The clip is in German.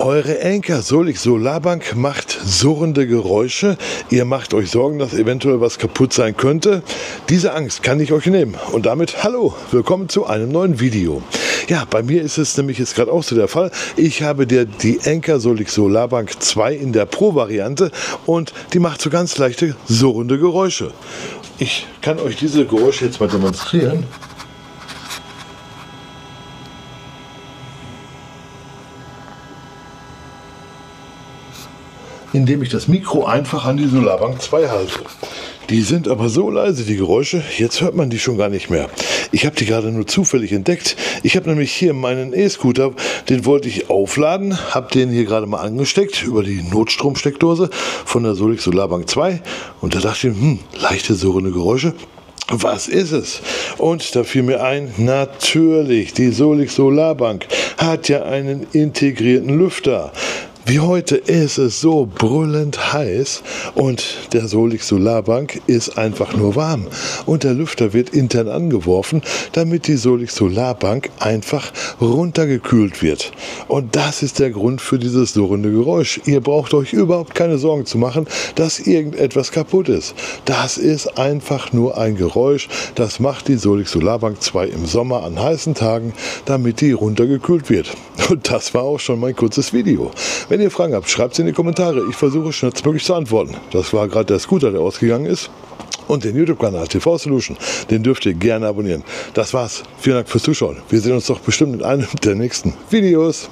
Eure Anker Solix Solarbank macht surrende Geräusche. Ihr macht euch Sorgen, dass eventuell was kaputt sein könnte. Diese Angst kann ich euch nehmen. Und damit hallo, willkommen zu einem neuen Video. Ja, bei mir ist es nämlich jetzt gerade auch so der Fall. Ich habe die Anker Solix Solarbank 2 in der Pro-Variante und die macht so ganz leichte surrende Geräusche. Ich kann euch diese Geräusche jetzt mal demonstrieren. Indem ich das Mikro einfach an die Solarbank 2 halte. Die sind aber so leise, die Geräusche, jetzt hört man die schon gar nicht mehr. Ich habe die gerade nur zufällig entdeckt. Ich habe nämlich hier meinen E-Scooter, den wollte ich aufladen, habe den hier gerade mal angesteckt über die Notstromsteckdose von der Solix Solarbank 2 und da dachte ich, leichte surrende Geräusche. Was ist es? Und da fiel mir ein, natürlich, die Solix Solarbank hat ja einen integrierten Lüfter. Wie heute ist es so brüllend heiß und der Solix Solarbank ist einfach nur warm und der Lüfter wird intern angeworfen, damit die Solix Solarbank einfach runtergekühlt wird. Und das ist der Grund für dieses surrende Geräusch. Ihr braucht euch überhaupt keine Sorgen zu machen, dass irgendetwas kaputt ist. Das ist einfach nur ein Geräusch, das macht die Solix Solarbank 2 im Sommer an heißen Tagen, damit die runtergekühlt wird. Und das war auch schon mein kurzes Video. Wenn ihr Fragen habt, schreibt sie in die Kommentare. Ich versuche schnellstmöglich zu antworten. Das war gerade der Scooter, der ausgegangen ist. Und den YouTube-Kanal TV Solution, den dürft ihr gerne abonnieren. Das war's. Vielen Dank fürs Zuschauen. Wir sehen uns doch bestimmt in einem der nächsten Videos.